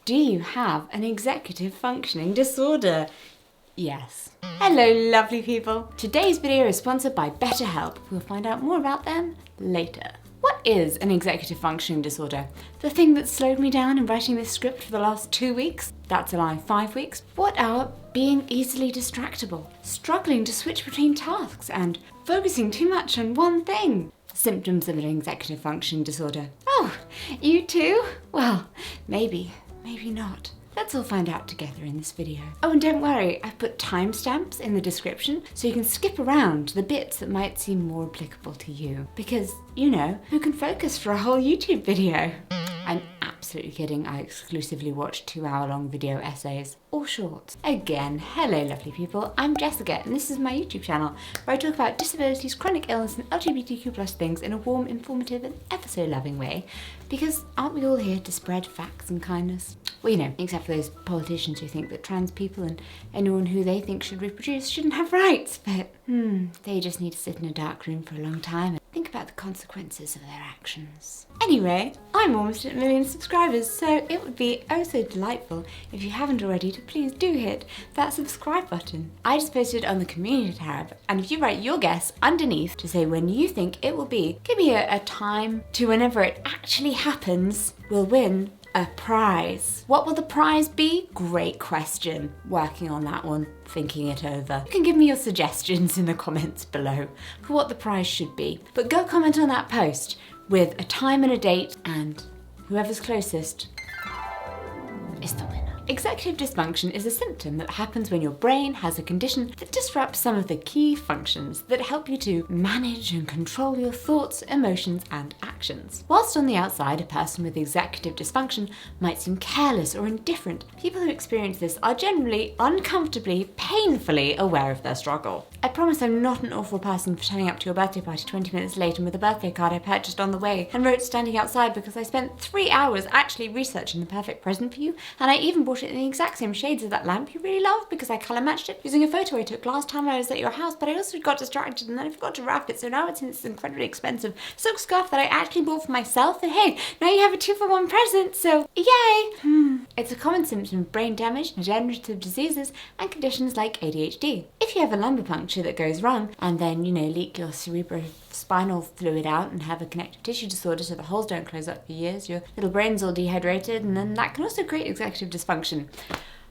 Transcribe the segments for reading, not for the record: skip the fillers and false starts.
Do you have an executive functioning disorder? Yes. Hello lovely people. Today's video is sponsored by BetterHelp. We'll find out more about them later. What is an executive functioning disorder? The thing that slowed me down in writing this script for the last 2 weeks? That's a lie, 5 weeks. What are being easily distractible, struggling to switch between tasks, and focusing too much on one thing? Symptoms of an executive functioning disorder. Oh, you too? Well, maybe not. Let's all find out together in this video. Oh, and don't worry, I've put timestamps in the description so you can skip around to the bits that might seem more applicable to you. Because, you know, who can focus for a whole YouTube video? I'm absolutely kidding, I exclusively watch 2-hour-long video essays or shorts. Again, hello lovely people, I'm Jessica and this is my YouTube channel where I talk about disabilities, chronic illness and LGBTQ+ things in a warm, informative and ever so loving way, because aren't we all here to spread facts and kindness? Well, you know, except for those politicians who think that trans people and anyone who they think should reproduce shouldn't have rights, but they just need to sit in a dark room for a long time and think about the consequences of their actions. Anyway, I'm almost at 1 million subscribers, so it would be oh so delightful if you haven't already to please do hit that subscribe button. I just posted on the community tab, and if you write your guess underneath to say when you think it will be, give me a time to whenever it actually happens, we'll win a prize. What will the prize be? Great question. Working on that one, thinking it over. You can give me your suggestions in the comments below for what the prize should be. But go comment on that post with a time and a date, and whoever's closest is the winner. Executive dysfunction is a symptom that happens when your brain has a condition that disrupts some of the key functions that help you to manage and control your thoughts, emotions, and actions. Whilst on the outside, a person with executive dysfunction might seem careless or indifferent, people who experience this are generally uncomfortably, painfully aware of their struggle. I promise I'm not an awful person for turning up to your birthday party 20 minutes late and with a birthday card I purchased on the way and wrote standing outside because I spent 3 hours actually researching the perfect present for you, and I even bought it in the exact same shades of that lamp you really love because I colour matched it using a photo I took last time I was at your house, but I also got distracted and then I forgot to wrap it, so now it's in this incredibly expensive silk scarf that I actually bought for myself, and hey, now you have a 2-for-1 present, so yay! It's a common symptom of brain damage, degenerative diseases, and conditions like ADHD. If you have a lumbar puncture that goes wrong and then, you know, leak your cerebrospinal fluid out and have a connective tissue disorder so the holes don't close up for years, your little brain's all dehydrated, and then that can also create executive dysfunction.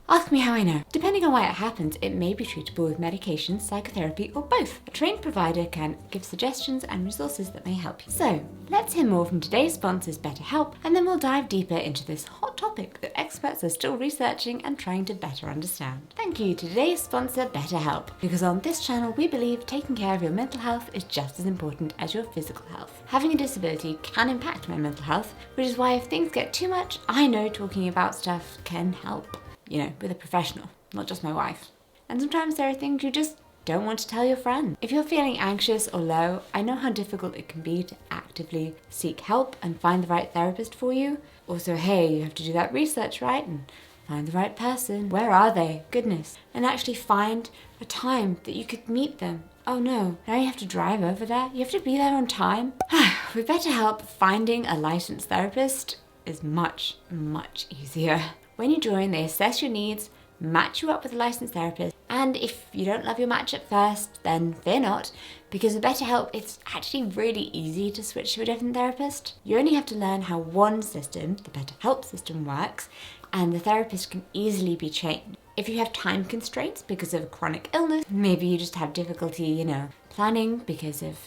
Ask me how I know. Depending on why it happens, it may be treatable with medication, psychotherapy, or both. A trained provider can give suggestions and resources that may help you. So, let's hear more from today's sponsors, BetterHelp, and then we'll dive deeper into this hot topic that experts are still researching and trying to better understand. Thank you to today's sponsor, BetterHelp, because on this channel we believe taking care of your mental health is just as important as your physical health. Having a disability can impact my mental health, which is why if things get too much, I know talking about stuff can help. You know, with a professional, not just my wife. And sometimes there are things you just don't want to tell your friend. If you're feeling anxious or low, I know how difficult it can be to actively seek help and find the right therapist for you. Also, hey, you have to do that research, right? And find the right person. Where are they? Goodness. And actually find a time that you could meet them. Oh no, now you have to drive over there? You have to be there on time? With BetterHelp, finding a licensed therapist is much, much easier. When you join, they assess your needs, match you up with a licensed therapist, and if you don't love your match at first, then fear not, because with BetterHelp, it's actually really easy to switch to a different therapist. You only have to learn how one system, the BetterHelp system, works, and the therapist can easily be changed. If you have time constraints because of a chronic illness, maybe you just have difficulty, you know, planning because of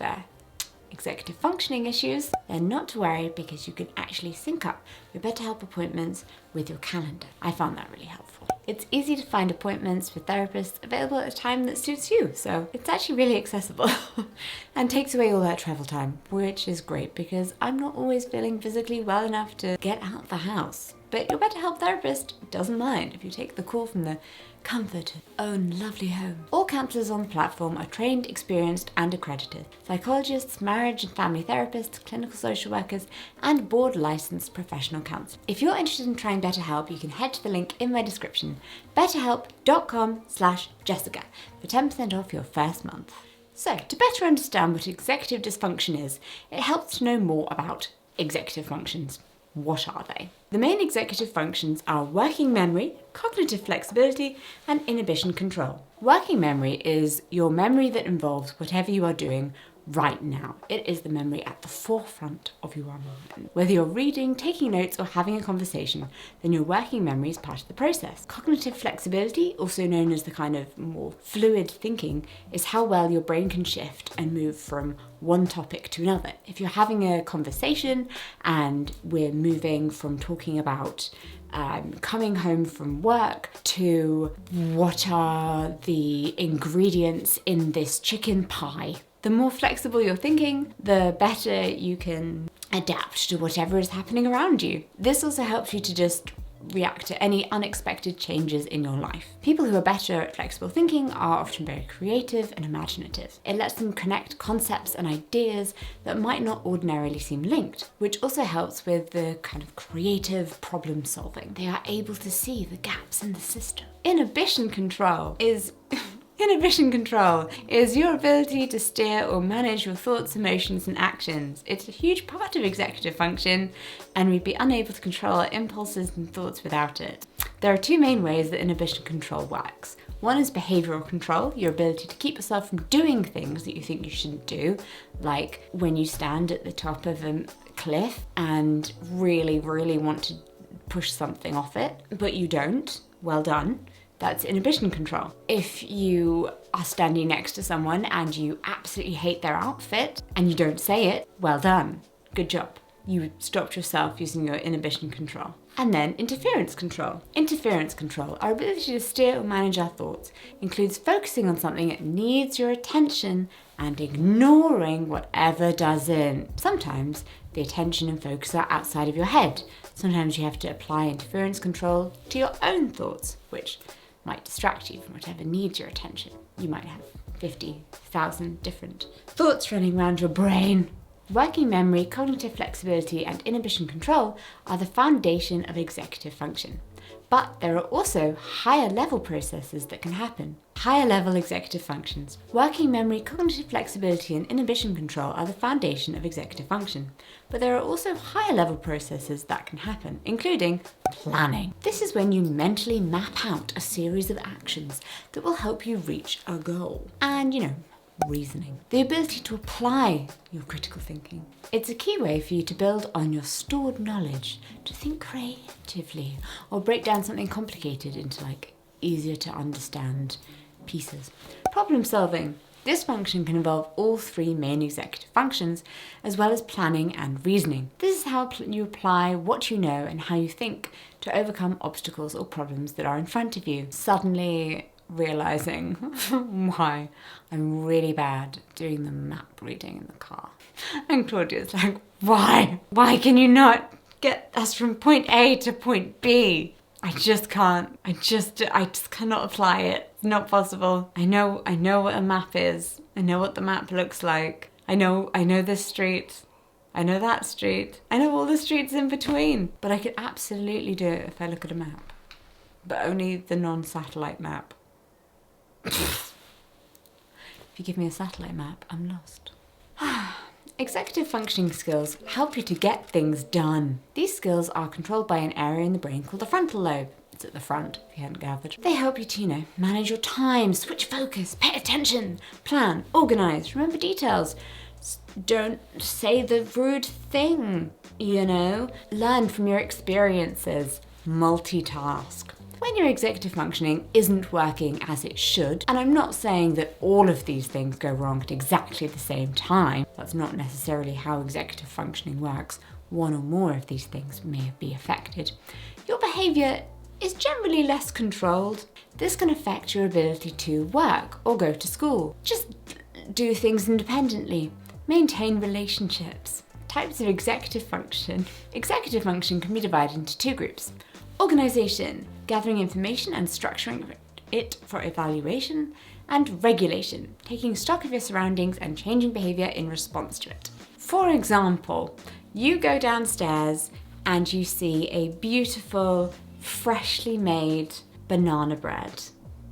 executive functioning issues, then not to worry because you can actually sync up your BetterHelp appointments with your calendar. I found that really helpful. It's easy to find appointments for therapists available at a time that suits you, so it's actually really accessible and takes away all that travel time, which is great because I'm not always feeling physically well enough to get out the house. But your BetterHelp therapist doesn't mind if you take the call from the comfort of your own lovely home. All counsellors on the platform are trained, experienced and accredited. Psychologists, marriage and family therapists, clinical social workers and board licensed professional counsellors. If you're interested in trying BetterHelp, you can head to the link in my description, betterhelp.com/Jessica for 10% off your first month. So, to better understand what executive dysfunction is, it helps to know more about executive functions. What are they? The main executive functions are working memory, cognitive flexibility, and inhibition control. Working memory is your memory that involves whatever you are doing right now. It is the memory at the forefront of your mind. Whether you're reading, taking notes, or having a conversation, then your working memory is part of the process. Cognitive flexibility, also known as the kind of more fluid thinking, is how well your brain can shift and move from one topic to another. If you're having a conversation and we're moving from talking about coming home from work to what are the ingredients in this chicken pie, the more flexible you're thinking, the better you can adapt to whatever is happening around you. This also helps you to just react to any unexpected changes in your life. People who are better at flexible thinking are often very creative and imaginative. It lets them connect concepts and ideas that might not ordinarily seem linked, which also helps with the kind of creative problem solving. They are able to see the gaps in the system. Inhibition control is your ability to steer or manage your thoughts, emotions, and actions. It's a huge part of executive function, and we'd be unable to control our impulses and thoughts without it. There are two main ways that inhibition control works. One is behavioral control, your ability to keep yourself from doing things that you think you shouldn't do, like when you stand at the top of a cliff and really, really want to push something off it, but you don't. Well done. That's inhibition control. If you are standing next to someone and you absolutely hate their outfit and you don't say it, well done. Good job. You stopped yourself using your inhibition control. And then interference control. Interference control, our ability to steer or manage our thoughts, includes focusing on something that needs your attention and ignoring whatever doesn't. Sometimes the attention and focus are outside of your head. Sometimes you have to apply interference control to your own thoughts, which might distract you from whatever needs your attention. You might have 50,000 different thoughts running around your brain. Working memory, cognitive flexibility, and inhibition control are the foundation of executive function. But there are also higher level processes that can happen. Higher level executive functions. Working memory, cognitive flexibility, and inhibition control are the foundation of executive function. But there are also higher level processes that can happen, including planning. This is when you mentally map out a series of actions that will help you reach a goal. And, reasoning. The ability to apply your critical thinking. It's a key way for you to build on your stored knowledge, to think creatively, or break down something complicated into easier to understand pieces. Problem solving. This function can involve all three main executive functions, as well as planning and reasoning. This is how you apply what you know and how you think to overcome obstacles or problems that are in front of you. Suddenly realizing why I'm really bad at doing the map reading in the car. And Claudia's like, why? Why can you not get us from point A to point B? I just can't. I just cannot apply it. It's not possible. I know what a map is. I know what the map looks like. I know this street. I know that street. I know all the streets in between. But I could absolutely do it if I look at a map. But only the non-satellite map. If you give me a satellite map, I'm lost. Executive functioning skills help you to get things done. These skills are controlled by an area in the brain called the frontal lobe. It's at the front, if you hadn't gathered. They help you to, manage your time, switch focus, pay attention, plan, organize, remember details. Don't say the rude thing, Learn from your experiences, multitask. When your executive functioning isn't working as it should, and I'm not saying that all of these things go wrong at exactly the same time, that's not necessarily how executive functioning works, one or more of these things may be affected, your behaviour is generally less controlled. This can affect your ability to work or go to school, just do things independently, maintain relationships. Types of executive function. Executive function can be divided into two groups. Organisation, gathering information and structuring it for evaluation, and regulation, taking stock of your surroundings and changing behaviour in response to it. For example, you go downstairs and you see a beautiful, freshly made banana bread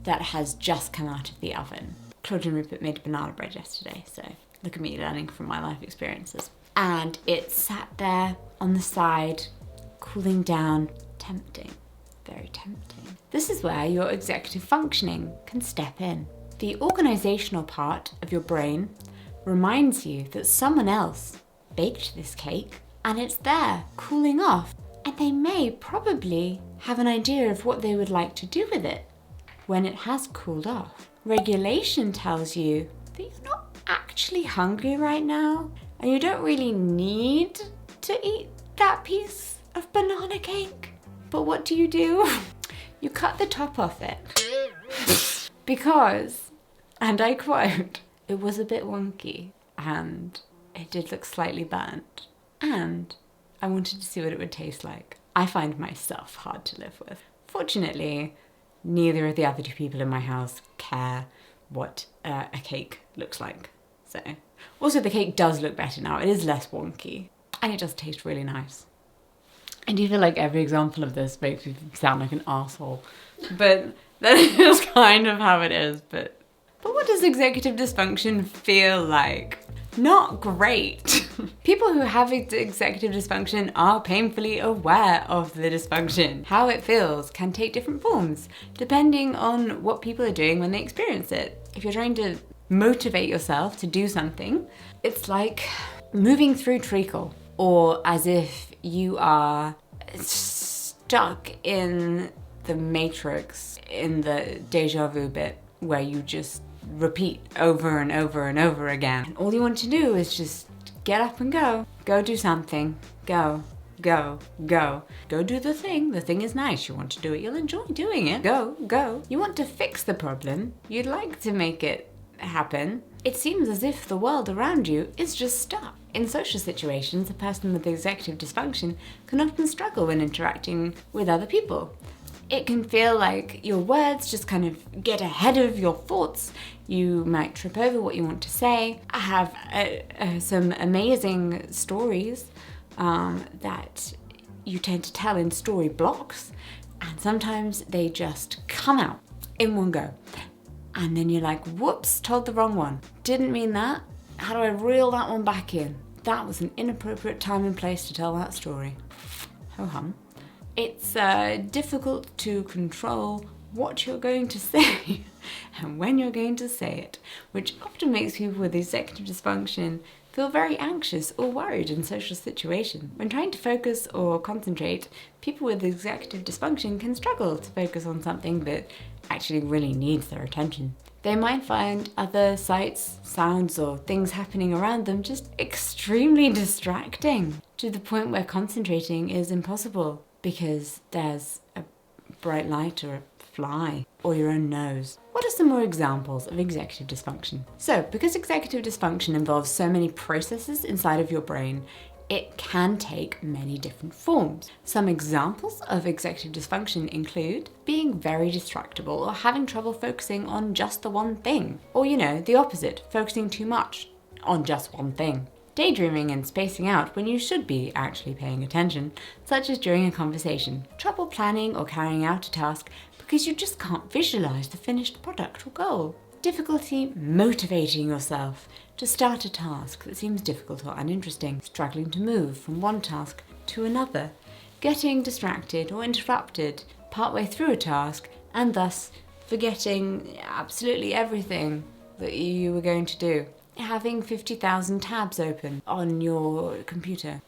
that has just come out of the oven. Claudia and Rupert made banana bread yesterday, so look at me learning from my life experiences. And it sat there on the side, cooling down, tempting, very tempting. This is where your executive functioning can step in. The organizational part of your brain reminds you that someone else baked this cake and it's there, cooling off, and they may probably have an idea of what they would like to do with it when it has cooled off. Regulation tells you that you're not actually hungry right now and you don't really need to eat that piece of banana cake. But what do? You cut the top off it because, and I quote, it was a bit wonky and it did look slightly burnt and I wanted to see what it would taste like. I find myself hard to live with. Fortunately, neither of the other two people in my house care what a cake looks like. So, also the cake does look better now. It is less wonky and it does taste really nice. I do feel like every example of this makes me sound like an arsehole, but that is kind of how it is. But what does executive dysfunction feel like? Not great. People who have executive dysfunction are painfully aware of the dysfunction. How it feels can take different forms, depending on what people are doing when they experience it. If you're trying to motivate yourself to do something, it's like moving through treacle, or as if you are stuck in the Matrix in the deja vu bit where you just repeat over and over and over again. And all you want to do is just get up and go. Go do something. Go, go, go. Go do the thing. The thing is nice. You want to do it. You'll enjoy doing it. Go, go. You want to fix the problem. You'd like to make it happen. It seems as if the world around you is just stuck. In social situations, a person with executive dysfunction can often struggle when interacting with other people. It can feel like your words just kind of get ahead of your thoughts. You might trip over what you want to say. I have some amazing stories that you tend to tell in story blocks, and sometimes they just come out in one go. And then you're like, whoops, told the wrong one. Didn't mean that. How do I reel that one back in? That was an inappropriate time and place to tell that story. Ho-hum. It's difficult to control what you're going to say and when you're going to say it, which often makes people with executive dysfunction feel very anxious or worried in social situations. When trying to focus or concentrate, people with executive dysfunction can struggle to focus on something that actually really needs their attention. They might find other sights, sounds, or things happening around them just extremely distracting, to the point where concentrating is impossible because there's a bright light or a fly or your own nose. What are some more examples of executive dysfunction? So, because executive dysfunction involves so many processes inside of your brain, it can take many different forms. Some examples of executive dysfunction include being very distractible or having trouble focusing on just the one thing. Or, the opposite, focusing too much on just one thing. Daydreaming and spacing out when you should be actually paying attention, such as during a conversation. Trouble planning or carrying out a task because you just can't visualize the finished product or goal. Difficulty motivating yourself to start a task that seems difficult or uninteresting. Struggling to move from one task to another. Getting distracted or interrupted partway through a task and thus forgetting absolutely everything that you were going to do. Having 50,000 tabs open on your computer.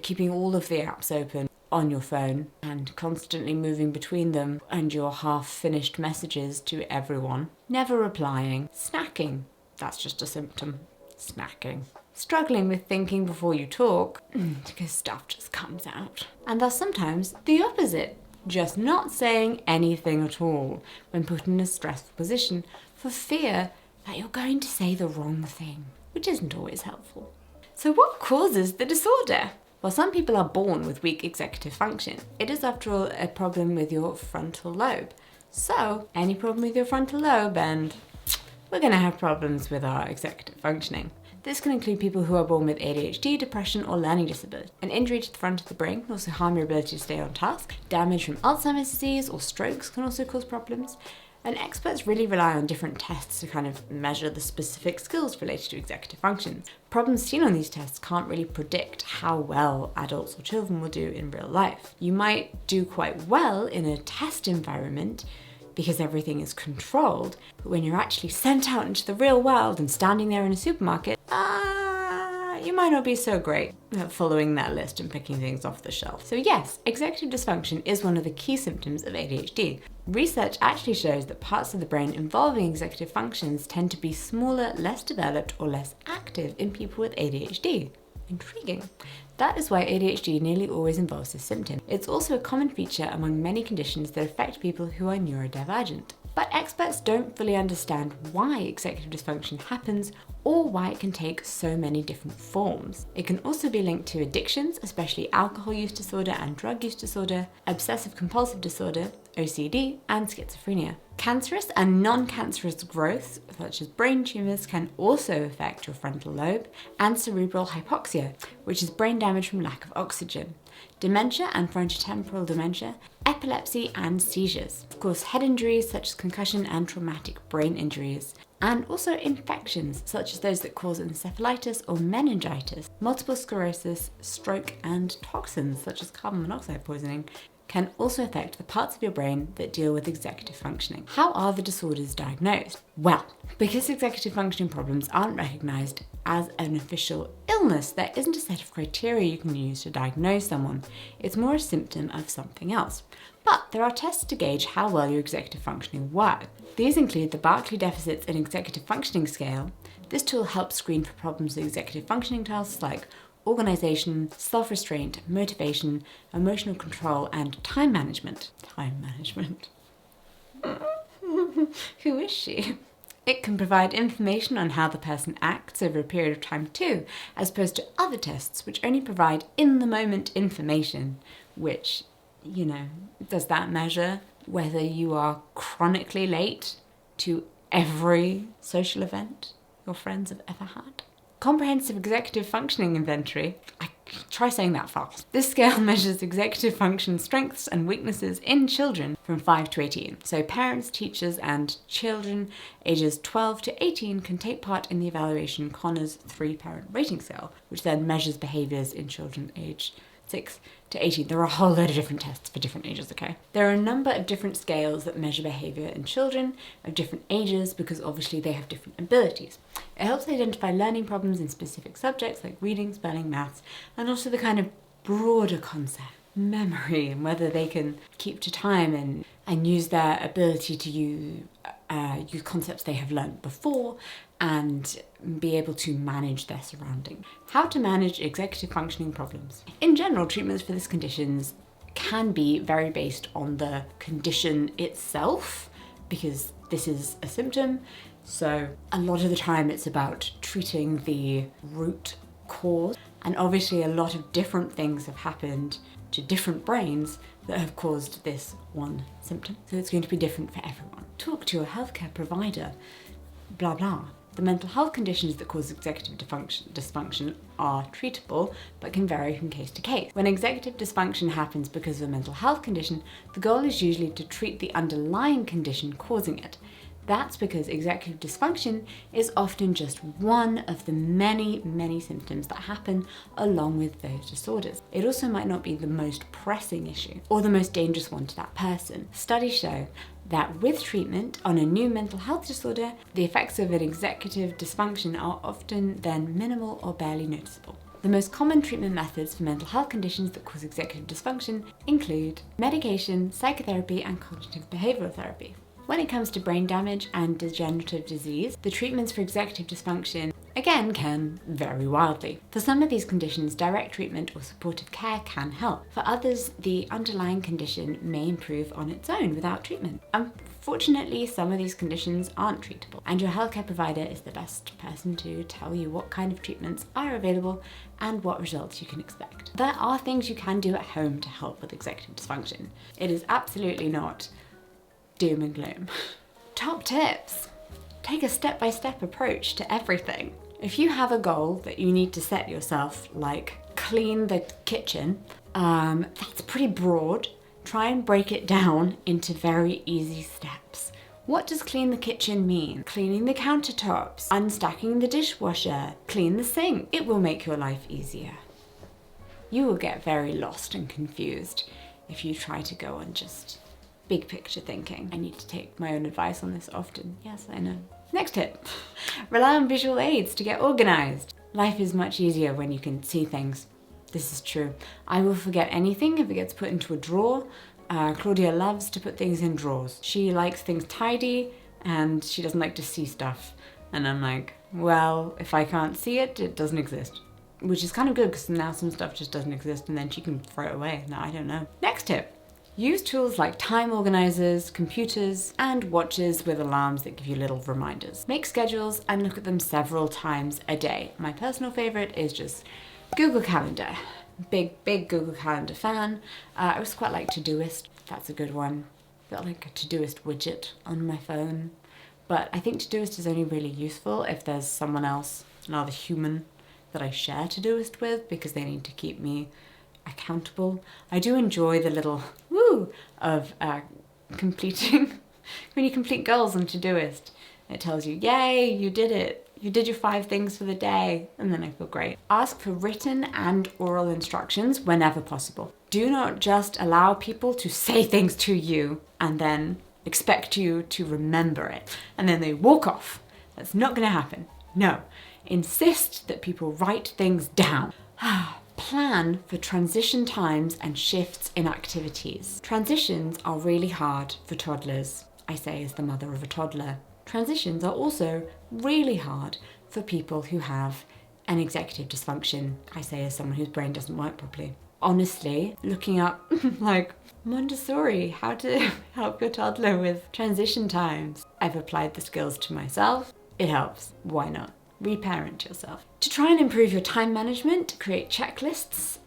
Keeping all of the apps open on your phone and constantly moving between them and your half-finished messages to everyone. Never replying. Snacking. That's just a symptom. Snacking. Struggling with thinking before you talk because stuff just comes out. And thus sometimes the opposite. Just not saying anything at all when put in a stressful position for fear that you're going to say the wrong thing, which isn't always helpful. So what causes the disorder? Well, some people are born with weak executive function. It is, after all, a problem with your frontal lobe. So, any problem with your frontal lobe, and we're going to have problems with our executive functioning. This can include people who are born with ADHD, depression, or learning disability. An injury to the front of the brain can also harm your ability to stay on task. Damage from Alzheimer's disease or strokes can also cause problems. And experts really rely on different tests to kind of measure the specific skills related to executive functions. Problems seen on these tests can't really predict how well adults or children will do in real life. You might do quite well in a test environment because everything is controlled, but when you're actually sent out into the real world and standing there in a supermarket, you might not be so great at following that list and picking things off the shelf. So yes, executive dysfunction is one of the key symptoms of ADHD. Research actually shows that parts of the brain involving executive functions tend to be smaller, less developed, or less active in people with ADHD. Intriguing. That is why ADHD nearly always involves this symptom. It's also a common feature among many conditions that affect people who are neurodivergent. But experts don't fully understand why executive dysfunction happens or why it can take so many different forms. It can also be linked to addictions, especially alcohol use disorder and drug use disorder, obsessive compulsive disorder, OCD, and schizophrenia. Cancerous and non-cancerous growths, such as brain tumours, can also affect your frontal lobe, and cerebral hypoxia, which is brain damage from lack of oxygen, dementia and frontotemporal dementia, epilepsy, and seizures. Of course, head injuries such as concussion and traumatic brain injuries, and also infections such as those that cause encephalitis or meningitis, multiple sclerosis, stroke, and toxins such as carbon monoxide poisoning can also affect the parts of your brain that deal with executive functioning. How are the disorders diagnosed? Well, because executive functioning problems aren't recognised as an official illness, there isn't a set of criteria you can use to diagnose someone. It's more a symptom of something else. But there are tests to gauge how well your executive functioning works. These include the Barkley Deficits in Executive Functioning Scale. This tool helps screen for problems with executive functioning tasks like organisation, self-restraint, motivation, emotional control, and time management. Time management. Who is she? It can provide information on how the person acts over a period of time too, as opposed to other tests which only provide in-the-moment information, which, does that measure whether you are chronically late to every social event your friends have ever had? Comprehensive Executive Functioning Inventory. Try saying that fast. This scale measures executive function strengths and weaknesses in children from 5 to 18. So parents, teachers, and children ages 12 to 18 can take part in the evaluation Connor's 3-parent rating scale, which then measures behaviours in children aged 6 to 18. There are a whole load of different tests for different ages, okay? There are a number of different scales that measure behaviour in children of different ages because obviously they have different abilities. It helps identify learning problems in specific subjects like reading, spelling, maths, and also the kind of broader concept, memory, and whether they can keep to time and use their ability to use concepts they have learnt before and be able to manage their surroundings. How to manage executive functioning problems. In general, treatments for these conditions can be very based on the condition itself, because this is a symptom. So a lot of the time it's about treating the root cause, and obviously a lot of different things have happened to different brains that have caused this one symptom. So it's going to be different for everyone. Talk to a healthcare provider, blah blah. The mental health conditions that cause executive dysfunction are treatable, but can vary from case to case. When executive dysfunction happens because of a mental health condition, the goal is usually to treat the underlying condition causing it. That's because executive dysfunction is often just one of the many, many symptoms that happen along with those disorders. It also might not be the most pressing issue or the most dangerous one to that person. Studies show that with treatment on a new mental health disorder, the effects of an executive dysfunction are often then minimal or barely noticeable. The most common treatment methods for mental health conditions that cause executive dysfunction include medication, psychotherapy, and cognitive behavioral therapy. When it comes to brain damage and degenerative disease, the treatments for executive dysfunction, again, can vary wildly. For some of these conditions, direct treatment or supportive care can help. For others, the underlying condition may improve on its own without treatment. Unfortunately, some of these conditions aren't treatable, and your healthcare provider is the best person to tell you what kind of treatments are available and what results you can expect. There are things you can do at home to help with executive dysfunction. It is absolutely not doom and gloom. Top tips. Take a step-by-step approach to everything. If you have a goal that you need to set yourself, like clean the kitchen, that's pretty broad. Try and break it down into very easy steps. What does clean the kitchen mean? Cleaning the countertops, unstacking the dishwasher, clean the sink. It will make your life easier. You will get very lost and confused if you try to go on just big picture thinking. I need to take my own advice on this often. Yes, I know. Next tip, rely on visual aids to get organized. Life is much easier when you can see things. This is true. I will forget anything if it gets put into a drawer. Claudia loves to put things in drawers. She likes things tidy and she doesn't like to see stuff. And I'm like, well, if I can't see it, it doesn't exist. Which is kind of good because now some stuff just doesn't exist and then she can throw it away. Now I don't know. Next tip. Use tools like time organizers, computers, and watches with alarms that give you little reminders. Make schedules and look at them several times a day. My personal favorite is just Google Calendar. Big Google Calendar fan. I also quite like Todoist. That's a good one. Got like a Todoist widget on my phone. But I think Todoist is only really useful if there's someone else, another human, that I share Todoist with because they need to keep me accountable. I do enjoy the little woo of completing, when you complete goals on Todoist, it tells you, yay, you did it. You did your 5 things for the day, and then I feel great. Ask for written and oral instructions whenever possible. Do not just allow people to say things to you and then expect you to remember it, and then they walk off. That's not gonna happen. No, insist that people write things down. Plan for transition times and shifts in activities. Transitions are really hard for toddlers, I say as the mother of a toddler. Transitions are also really hard for people who have an executive dysfunction, I say as someone whose brain doesn't work properly. Honestly, looking up like Montessori, how to help your toddler with transition times. I've applied the skills to myself. It helps. Why not? Reparent yourself. To try and improve your time management, create checklists.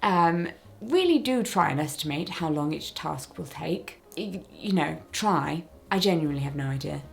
Really do try and estimate how long each task will take. You know, try. I genuinely have no idea.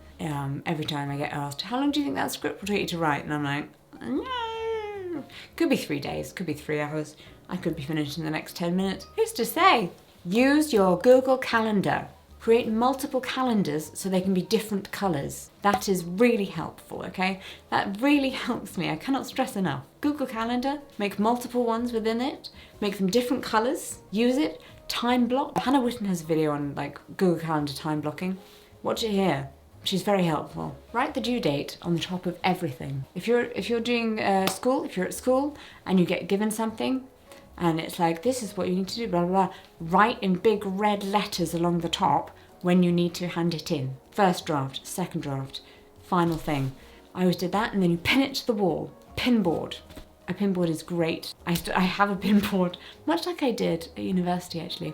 Every time I get asked, how long do you think that script will take you to write? And I'm like, no. Could be 3 days, could be 3 hours. I could be finished in the next 10 minutes. Who's to say? Use your Google Calendar. Create multiple calendars so they can be different colours. That is really helpful, okay? That really helps me. I cannot stress enough. Google Calendar, make multiple ones within it, make them different colours, use it, time block. Hannah Witten has a video on like Google Calendar time blocking. Watch it here. She's very helpful. Write the due date on the top of everything. If you're doing school, if you're at school and you get given something, and it's like, this is what you need to do, blah, blah, blah. Write in big red letters along the top when you need to hand it in. First draft, second draft, final thing. I always did that, and then you pin it to the wall. Pinboard. A pinboard is great. I have a pinboard, much like I did at university actually.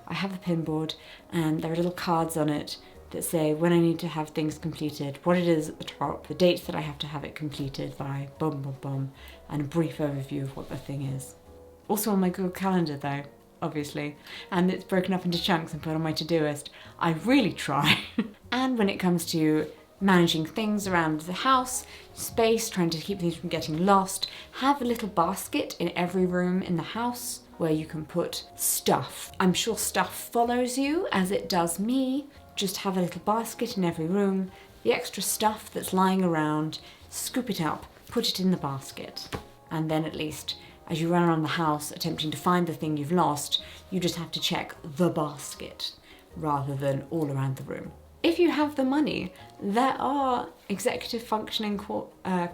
I have a pinboard, and there are little cards on it that say when I need to have things completed, what it is at the top, the dates that I have to have it completed by, boom, boom, boom, and a brief overview of what the thing is. Also on my Google Calendar though, obviously, and it's broken up into chunks and put on my Todoist. I really try. And when it comes to managing things around the house, space, trying to keep things from getting lost, have a little basket in every room in the house where you can put stuff. I'm sure stuff follows you as it does me. Just have a little basket in every room. The extra stuff that's lying around, scoop it up, put it in the basket, and then at least as you run around the house attempting to find the thing you've lost, you just have to check the basket rather than all around the room. If you have the money, there are executive functioning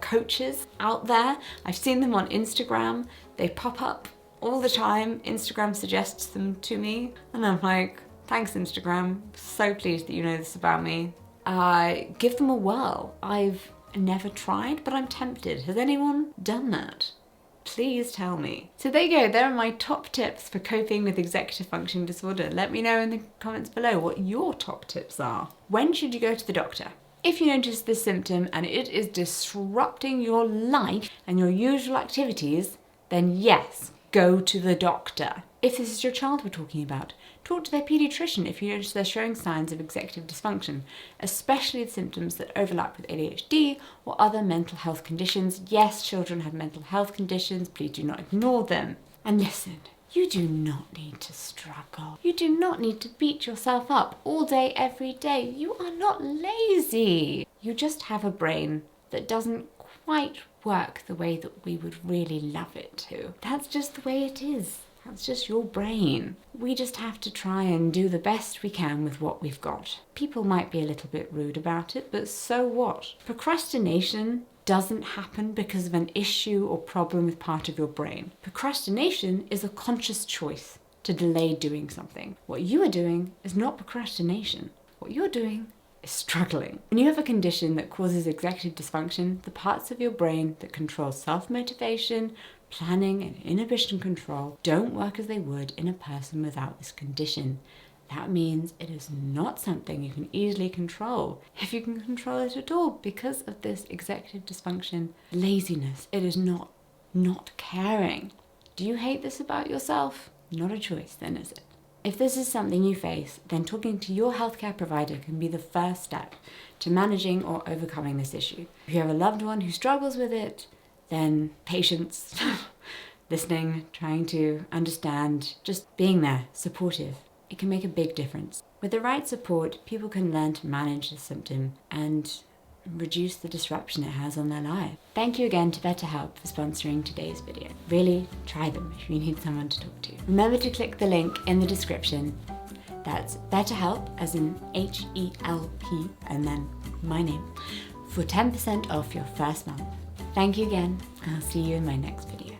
coaches out there. I've seen them on Instagram. They pop up all the time. Instagram suggests them to me, and I'm like, thanks Instagram, so pleased that you know this about me. Give them a whirl. I've never tried, but I'm tempted. Has anyone done that? Please tell me. So there you go, there are my top tips for coping with executive functioning disorder. Let me know in the comments below what your top tips are. When should you go to the doctor? If you notice this symptom and it is disrupting your life and your usual activities, then yes, go to the doctor. If this is your child we're talking about, talk to their paediatrician if you notice they're showing signs of executive dysfunction, especially the symptoms that overlap with ADHD or other mental health conditions. Yes, children have mental health conditions, please do not ignore them. And listen, You do not need to struggle. You do not need to beat yourself up all day, every day. You are not lazy. You just have a brain that doesn't quite work the way that we would really love it to. That's just the way it is. That's just your brain. We just have to try and do the best we can with what we've got. People might be a little bit rude about it, but so what? Procrastination doesn't happen because of an issue or problem with part of your brain. Procrastination is a conscious choice to delay doing something. What you are doing is not procrastination. What you're doing is struggling. When you have a condition that causes executive dysfunction, the parts of your brain that control self-motivation, planning, and inhibition control don't work as they would in a person without this condition. That means it is not something you can easily control, if you can control it at all, because of this executive dysfunction. Laziness. It is not caring. Do you hate this about yourself? Not a choice then, is it? If this is something you face, then talking to your healthcare provider can be the first step to managing or overcoming this issue. If you have a loved one who struggles with it, then patience, listening, trying to understand, just being there, supportive. It can make a big difference. With the right support, people can learn to manage the symptom and reduce the disruption it has on their life. Thank you again to BetterHelp for sponsoring today's video. Really try them if you need someone to talk to. Remember to click the link in the description. That's BetterHelp, as in H-E-L-P, and then my name, for 10% off your first month. Thank you again. I'll see you in my next video.